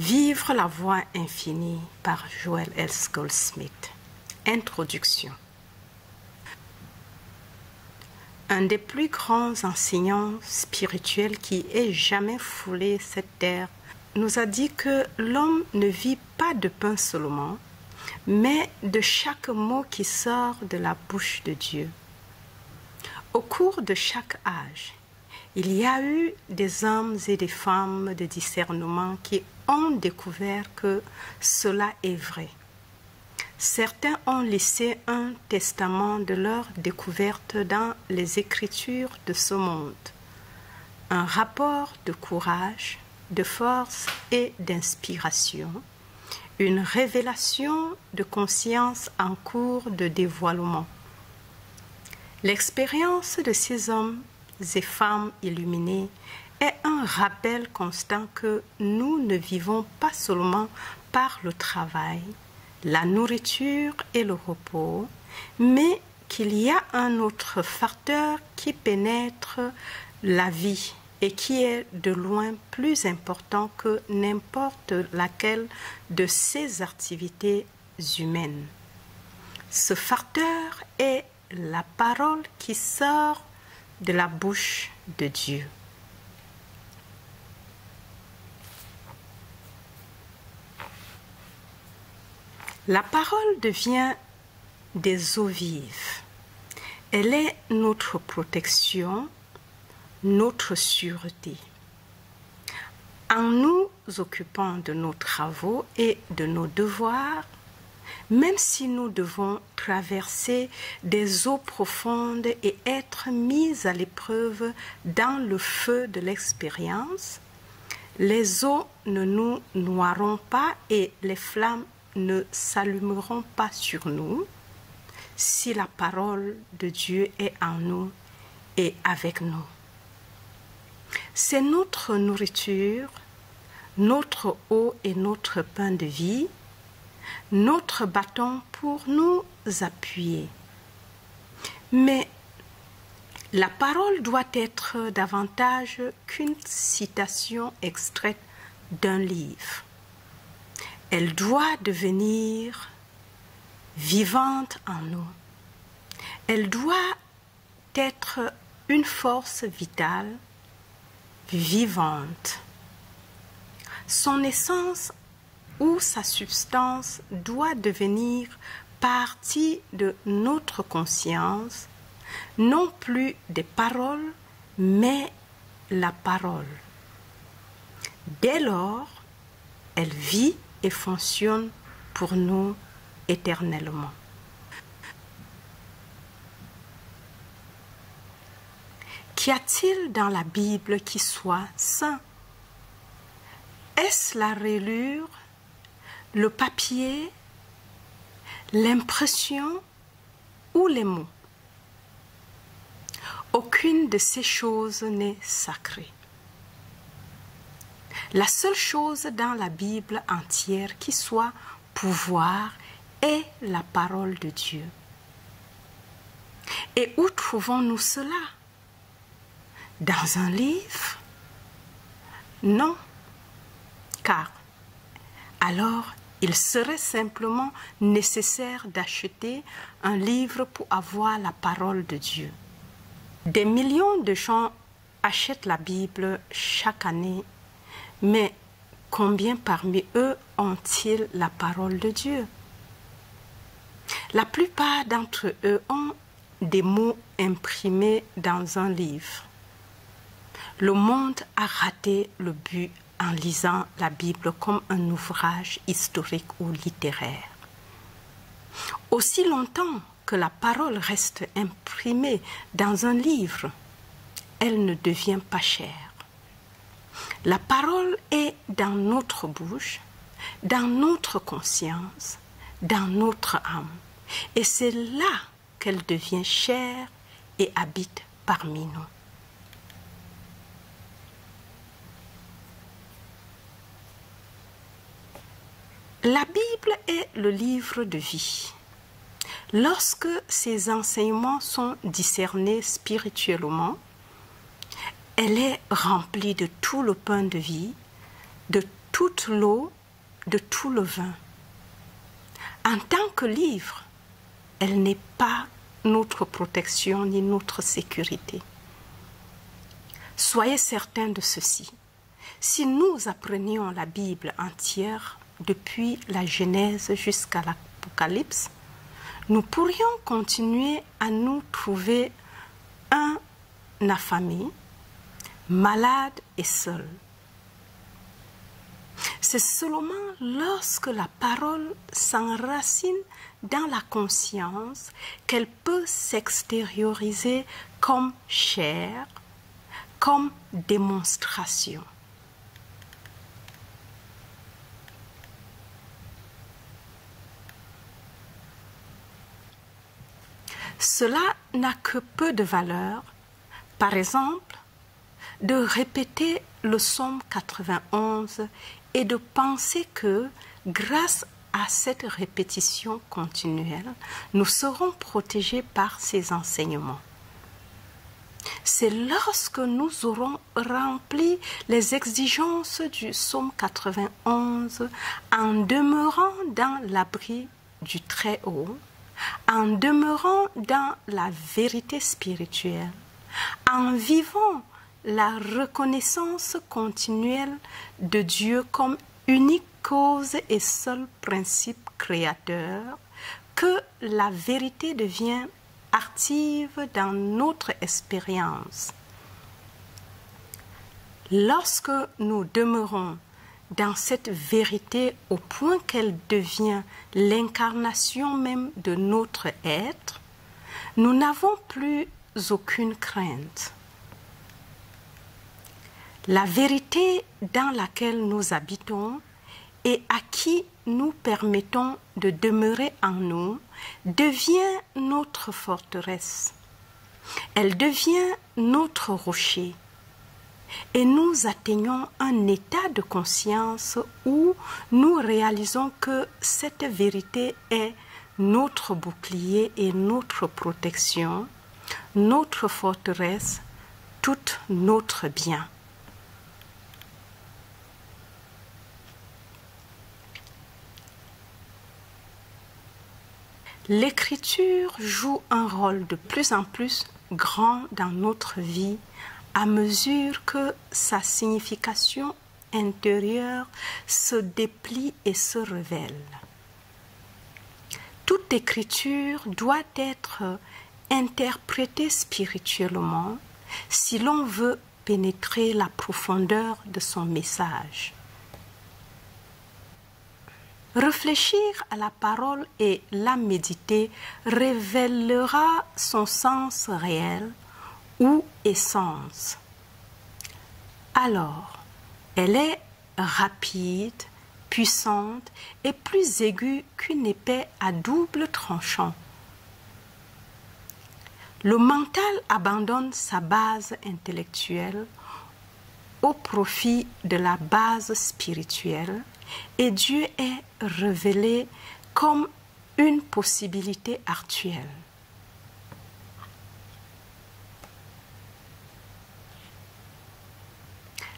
Vivre la voie infinie par Joel S. Goldsmith. Introduction. Un des plus grands enseignants spirituels qui ait jamais foulé cette terre nous a dit que l'homme ne vit pas de pain seulement, mais de chaque mot qui sort de la bouche de Dieu. Au cours de chaque âge, il y a eu des hommes et des femmes de discernement qui ont découvert que cela est vrai. Certains ont laissé un testament de leur découverte dans les Écritures de ce monde, un rapport de courage, de force et d'inspiration, une révélation de conscience en cours de dévoilement. L'expérience de ces hommes et femmes illuminés est un rappel constant que nous ne vivons pas seulement par le travail, la nourriture et le repos, mais qu'il y a un autre facteur qui pénètre la vie et qui est de loin plus important que n'importe laquelle de ces activités humaines. Ce facteur est la parole qui sort de la bouche de Dieu. La parole devient des eaux vives. Elle est notre protection, notre sûreté. En nous occupant de nos travaux et de nos devoirs, même si nous devons traverser des eaux profondes et être mis à l'épreuve dans le feu de l'expérience, les eaux ne nous noieront pas et les flammes ne s'allumeront pas sur nous si la parole de Dieu est en nous et avec nous. C'est notre nourriture, notre eau et notre pain de vie, notre bâton pour nous appuyer. Mais la parole doit être davantage qu'une citation extraite d'un livre. Elle doit devenir vivante en nous. Elle doit être une force vitale, vivante. Son essence ou sa substance doit devenir partie de notre conscience, non plus des paroles, mais la parole. Dès lors, elle vit et fonctionne pour nous éternellement. Qu'y a-t-il dans la Bible qui soit saint? Est-ce la rayure, le papier, l'impression ou les mots? Aucune de ces choses n'est sacrée. La seule chose dans la Bible entière qui soit pouvoir est la parole de Dieu. Et où trouvons-nous cela? Dans un livre? Non, car alors il serait simplement nécessaire d'acheter un livre pour avoir la parole de Dieu. Des millions de gens achètent la Bible chaque année, mais combien parmi eux ont-ils la parole de Dieu? La plupart d'entre eux ont des mots imprimés dans un livre. Le monde a raté le but en lisant la Bible comme un ouvrage historique ou littéraire. Aussi longtemps que la parole reste imprimée dans un livre, elle ne devient pas chère. La parole est dans notre bouche, dans notre conscience, dans notre âme. Et c'est là qu'elle devient chère et habite parmi nous. La Bible est le livre de vie. Lorsque ces enseignements sont discernés spirituellement, elle est remplie de tout le pain de vie, de toute l'eau, de tout le vin. En tant que livre, elle n'est pas notre protection ni notre sécurité. Soyez certains de ceci. Si nous apprenions la Bible entière, depuis la Genèse jusqu'à l'Apocalypse, nous pourrions continuer à nous trouver un affamé, malade et seul. C'est seulement lorsque la parole s'enracine dans la conscience qu'elle peut s'extérioriser comme chair, comme démonstration. Cela n'a que peu de valeur, par exemple, de répéter le psaume 91 et de penser que, grâce à cette répétition continuelle, nous serons protégés par ces enseignements. C'est lorsque nous aurons rempli les exigences du psaume 91 en demeurant dans l'abri du Très-Haut, en demeurant dans la vérité spirituelle, en vivant la reconnaissance continuelle de Dieu comme unique cause et seul principe créateur, que la vérité devient active dans notre expérience. Lorsque nous demeurons dans cette vérité au point qu'elle devient l'incarnation même de notre être, nous n'avons plus aucune crainte. La vérité dans laquelle nous habitons et à qui nous permettons de demeurer en nous devient notre forteresse. Elle devient notre rocher. Et nous atteignons un état de conscience où nous réalisons que cette vérité est notre bouclier et notre protection, notre forteresse, tout notre bien. L'écriture joue un rôle de plus en plus grand dans notre vie à mesure que sa signification intérieure se déplie et se révèle. Toute écriture doit être interprétée spirituellement si l'on veut pénétrer la profondeur de son message. Réfléchir à la parole et la méditer révélera son sens réel ou essence. Alors, elle est rapide, puissante et plus aiguë qu'une épée à double tranchant. Le mental abandonne sa base intellectuelle au profit de la base spirituelle et Dieu est révélé comme une possibilité actuelle.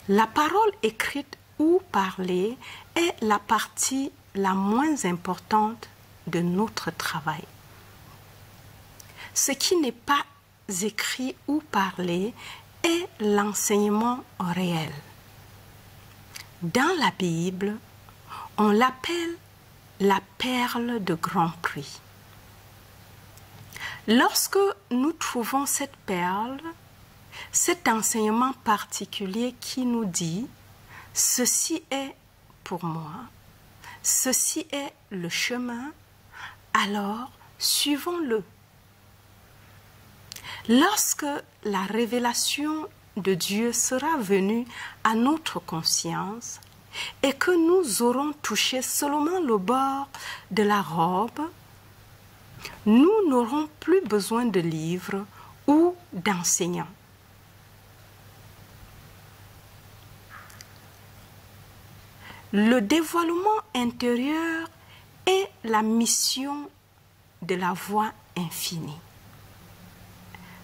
La parole écrite ou parlée est la partie la moins importante de notre travail. Ce qui n'est pas écrit ou parlé est l'enseignement réel. Dans la Bible, on l'appelle la perle de grand prix. Lorsque nous trouvons cette perle, cet enseignement particulier qui nous dit « Ceci est pour moi, ceci est le chemin, alors suivons-le ». Lorsque la révélation de Dieu sera venue à notre conscience et que nous aurons touché seulement le bord de la robe, nous n'aurons plus besoin de livres ou d'enseignants. Le dévoilement intérieur est la mission de la voix infinie.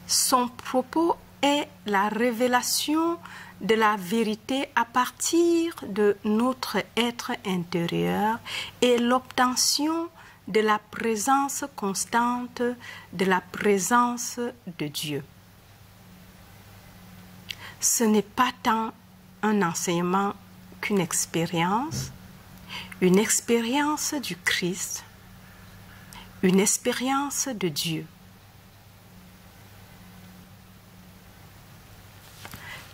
Son propos est la révélation de la vérité à partir de notre être intérieur et l'obtention de la présence constante de la présence de Dieu. Ce n'est pas tant un enseignement qu'une expérience du Christ, une expérience de Dieu.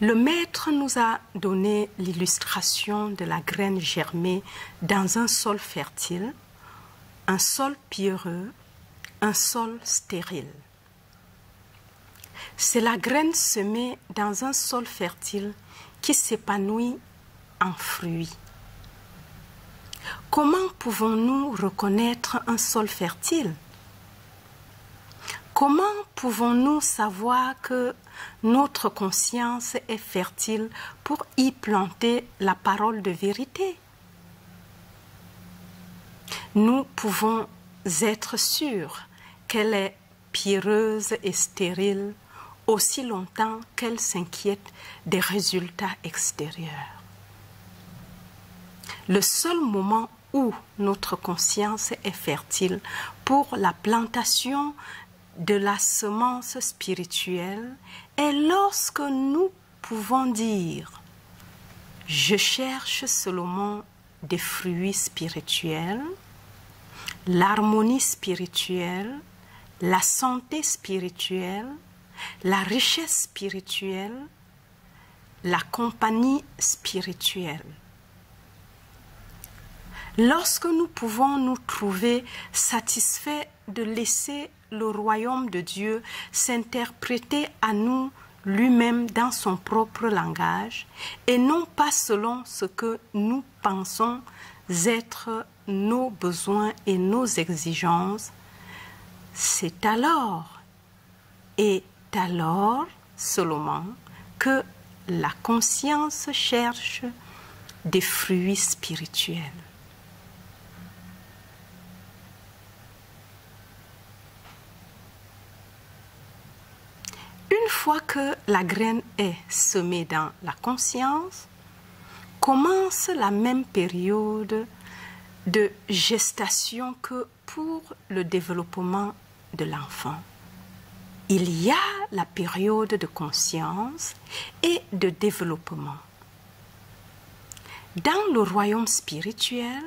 Le Maître nous a donné l'illustration de la graine germée dans un sol fertile, un sol pierreux, un sol stérile. C'est la graine semée dans un sol fertile qui s'épanouit en fruits. Comment pouvons-nous reconnaître un sol fertile? Comment pouvons-nous savoir que notre conscience est fertile pour y planter la parole de vérité? Nous pouvons être sûrs qu'elle est pierreuse et stérile aussi longtemps qu'elle s'inquiète des résultats extérieurs. Le seul moment où notre conscience est fertile pour la plantation de la semence spirituelle est lorsque nous pouvons dire « Je cherche seulement des fruits spirituels, l'harmonie spirituelle, la santé spirituelle, la richesse spirituelle, la compagnie spirituelle. » Lorsque nous pouvons nous trouver satisfaits de laisser le royaume de Dieu s'interpréter à nous lui-même dans son propre langage et non pas selon ce que nous pensons être nos besoins et nos exigences, c'est alors seulement que la conscience cherche des fruits spirituels. Une fois que la graine est semée dans la conscience, commence la même période de gestation que pour le développement de l'enfant. Il y a la période de conscience et de développement. Dans le royaume spirituel,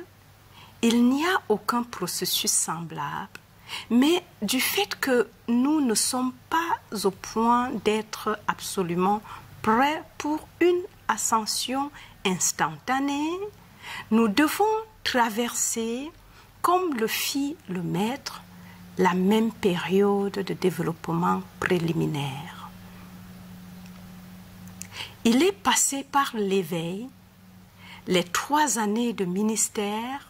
il n'y a aucun processus semblable, mais du fait que nous ne sommes pas au point d'être absolument prêts pour une ascension instantanée, nous devons traverser, comme le fit le Maître, la même période de développement préliminaire. Il est passé par l'éveil, les 3 années de ministère,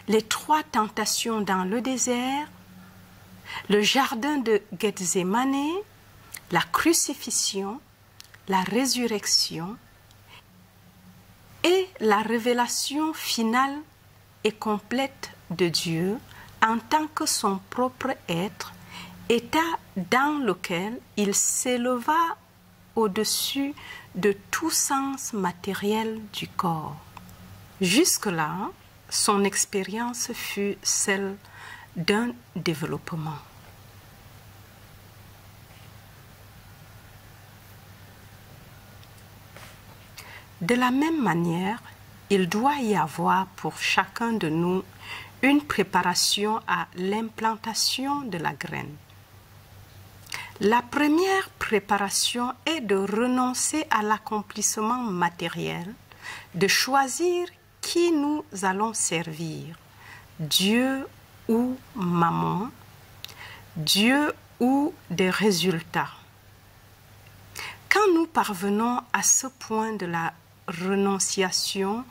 les 3 tentations dans le désert, le jardin de Gethsémane, la crucifixion, la résurrection et la révélation finale et complète de Dieu en tant que son propre être, état dans lequel il s'éleva au-dessus de tout sens matériel du corps. Jusque-là, son expérience fut celle d'un développement. De la même manière, il doit y avoir pour chacun de nous une préparation à l'implantation de la graine. La première préparation est de renoncer à l'accomplissement matériel, de choisir qui nous allons servir, Dieu ou maman, Dieu ou des résultats. Quand nous parvenons à ce point de la renonciation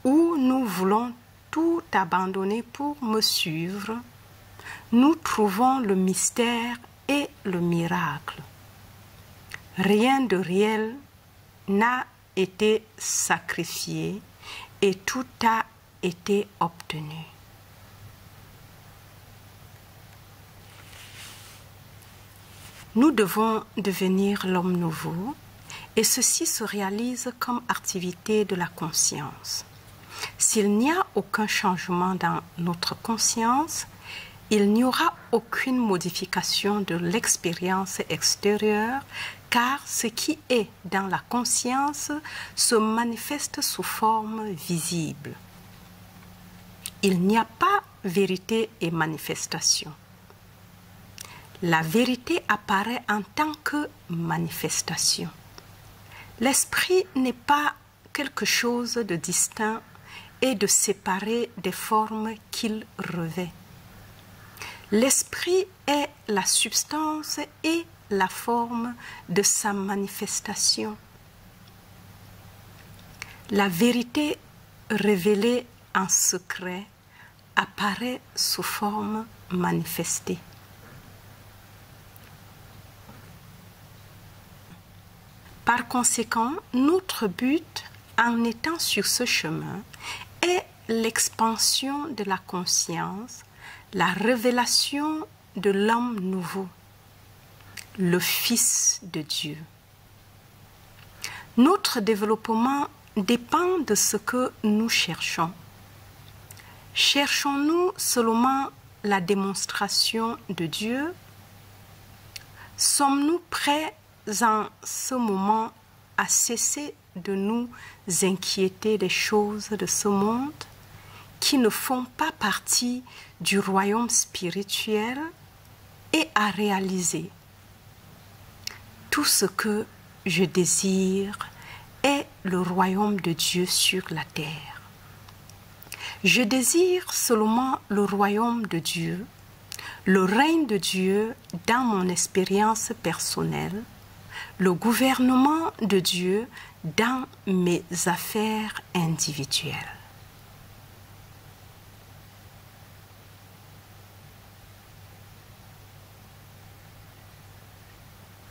où nous voulons tout abandonner pour me suivre, nous trouvons le mystère et le miracle. Rien de réel n'a été sacrifié et tout a été obtenu. Nous devons devenir l'homme nouveau et ceci se réalise comme activité de la conscience. S'il n'y a aucun changement dans notre conscience, il n'y aura aucune modification de l'expérience extérieure car ce qui est dans la conscience se manifeste sous forme visible. Il n'y a pas vérité et manifestation. La vérité apparaît en tant que manifestation. L'esprit n'est pas quelque chose de distinct et de séparé des formes qu'il revêt. L'esprit est la substance et la forme de sa manifestation. La vérité révélée en secret apparaît sous forme manifestée. Par conséquent, notre but en étant sur ce chemin est l'expansion de la conscience, la révélation de l'homme nouveau, le Fils de Dieu. Notre développement dépend de ce que nous cherchons. Cherchons-nous seulement la démonstration de Dieu? Sommes-nous prêts en ce moment à cesser de nous inquiéter des choses de ce monde qui ne font pas partie du royaume spirituel et à réaliser tout ce que je désire est le royaume de Dieu sur la terre. Je désire seulement le royaume de Dieu, le règne de Dieu dans mon expérience personnelle, le gouvernement de Dieu dans mes affaires individuelles.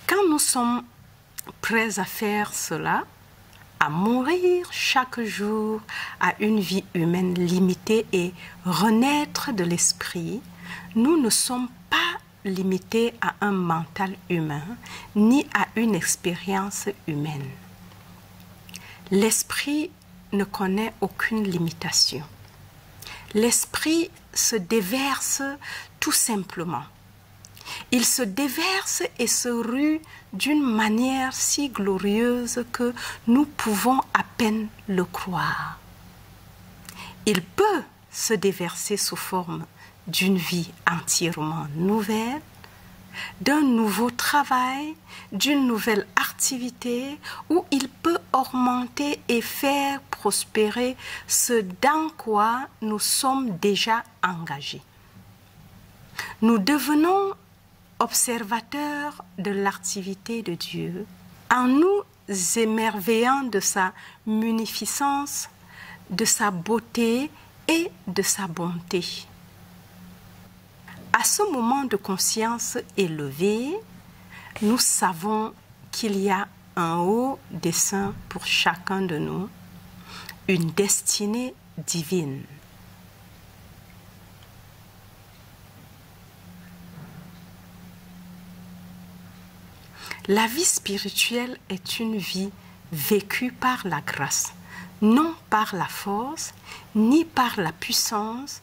Quand nous sommes prêts à faire cela, à mourir chaque jour à une vie humaine limitée et renaître de l'esprit, nous ne sommes pas limités à un mental humain ni à une expérience humaine. L'esprit ne connaît aucune limitation. L'esprit se déverse tout simplement. Il se déverse et se rue d'une manière si glorieuse que nous pouvons à peine le croire. Il peut se déverser sous forme d'une vie entièrement nouvelle, d'un nouveau travail, d'une nouvelle activité où il peut augmenter et faire prospérer ce dans quoi nous sommes déjà engagés. Nous devenons observateurs de l'activité de Dieu en nous émerveillant de sa munificence, de sa beauté et de sa bonté. À ce moment de conscience élevée, nous savons qu'il y a un haut dessein pour chacun de nous, une destinée divine. La vie spirituelle est une vie vécue par la grâce, non par la force, ni par la puissance,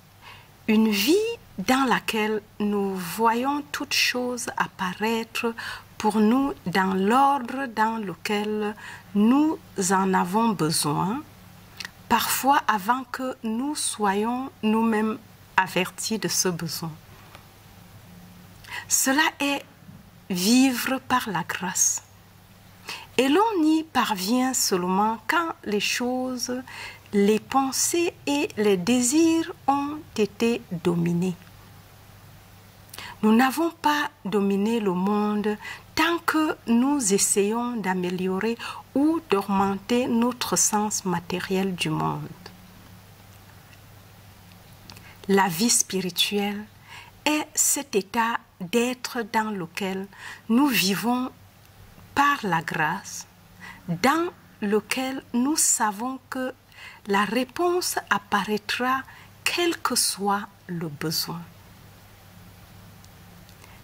une vie dans laquelle nous voyons toutes choses apparaître pour nous dans l'ordre dans lequel nous en avons besoin, parfois avant que nous soyons nous-mêmes avertis de ce besoin. Cela est vivre par la grâce. Et l'on y parvient seulement quand les choses, les pensées et les désirs ont été dominés. Nous n'avons pas dominé le monde tant que nous essayons d'améliorer ou d'augmenter notre sens matériel du monde. La vie spirituelle est cet état d'être dans lequel nous vivons par la grâce, dans lequel nous savons que la réponse apparaîtra quel que soit le besoin.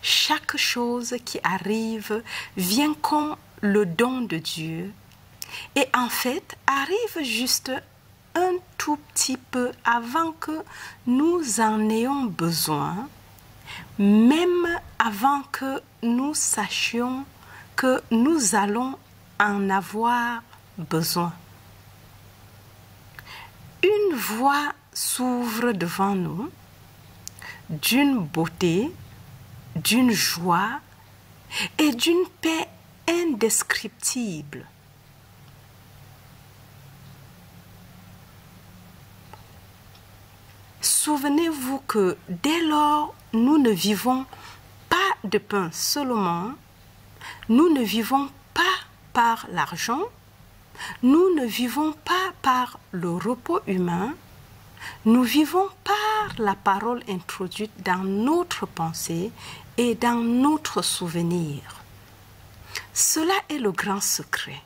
chaque chose qui arrive vient comme le don de Dieu et en fait arrive juste un tout petit peu avant que nous en ayons besoin, même avant que nous sachions que nous allons en avoir besoin. Une voie s'ouvre devant nous d'une beauté, d'une joie et d'une paix indescriptible. Souvenez-vous que dès lors, nous ne vivons pas de pain seulement, nous ne vivons pas par l'argent, nous ne vivons pas par le repos humain, nous vivons par la parole introduite dans notre pensée et dans notre souvenir. Cela est le grand secret.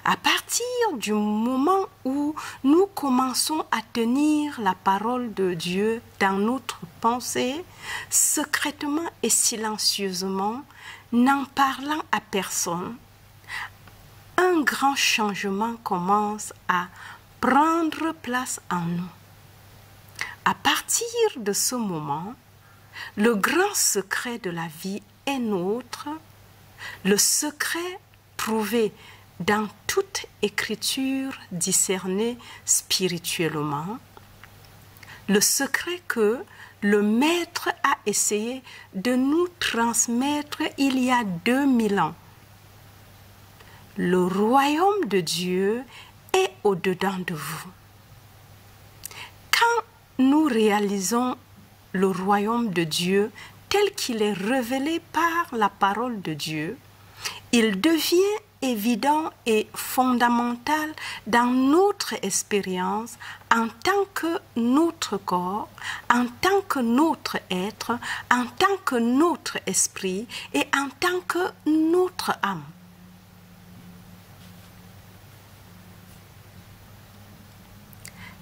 À partir du moment où nous commençons à tenir la parole de Dieu dans notre pensée, secrètement et silencieusement, n'en parlant à personne, un grand changement commence à prendre place en nous. À partir de ce moment, le grand secret de la vie est nôtre, le secret trouvé dans toute écriture discernée spirituellement, le secret que le Maître a essayé de nous transmettre il y a 2000 ans. Le royaume de Dieu est au-dedans de vous. Quand nous réalisons le royaume de Dieu tel qu'il est révélé par la parole de Dieu, il devient évident et fondamental dans notre expérience en tant que notre corps, en tant que notre être, en tant que notre esprit et en tant que notre âme.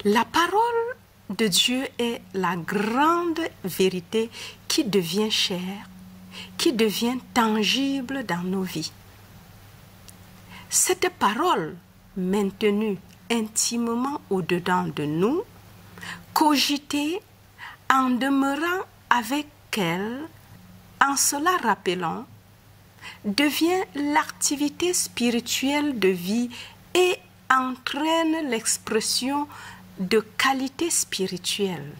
La parole de Dieu est la grande vérité qui devient chère, qui devient tangible dans nos vies. Cette parole, maintenue intimement au-dedans de nous, cogitée en demeurant avec elle, en se la rappelant, devient l'activité spirituelle de vie et entraîne l'expression de qualité spirituelle.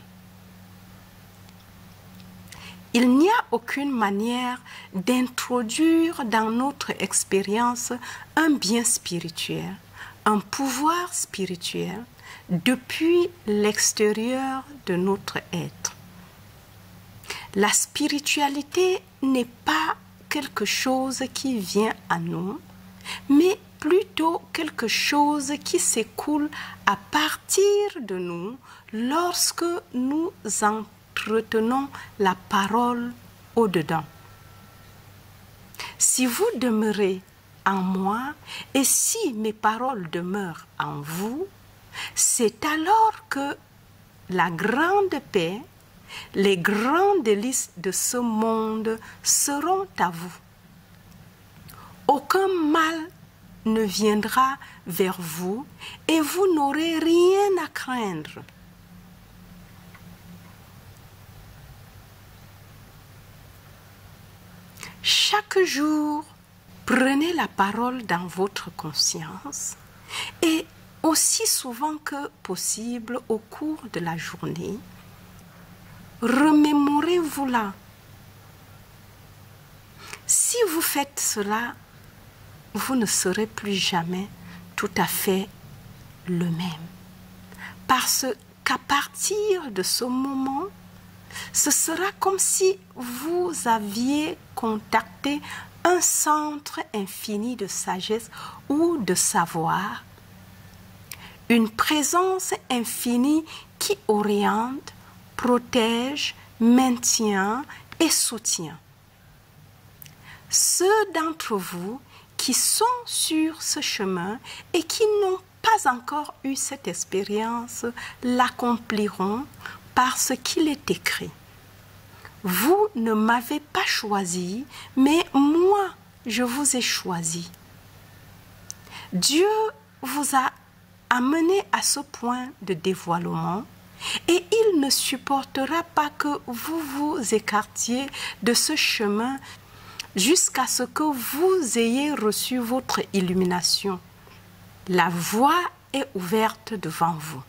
Il n'y a aucune manière d'introduire dans notre expérience un bien spirituel, un pouvoir spirituel depuis l'extérieur de notre être. La spiritualité n'est pas quelque chose qui vient à nous, mais plutôt quelque chose qui s'écoule à partir de nous lorsque nous entretenons la parole au-dedans. Si vous demeurez en moi et si mes paroles demeurent en vous, c'est alors que la grande paix, les grands délices de ce monde seront à vous. Aucun mal ne viendra vers vous et vous n'aurez rien à craindre. Chaque jour, prenez la parole dans votre conscience et aussi souvent que possible au cours de la journée, remémorez-vous-la. Si vous faites cela, vous ne serez plus jamais tout à fait le même. Parce qu'à partir de ce moment, ce sera comme si vous aviez contacté un centre infini de sagesse ou de savoir, une présence infinie qui oriente, protège, maintient et soutient. Ceux d'entre vous qui sont sur ce chemin et qui n'ont pas encore eu cette expérience l'accompliront parce qu'il est écrit. vous ne m'avez pas choisi, mais moi, je vous ai choisi. Dieu vous a amené à ce point de dévoilement et il ne supportera pas que vous vous écartiez de ce chemin jusqu'à ce que vous ayez reçu votre illumination. La voie est ouverte devant vous.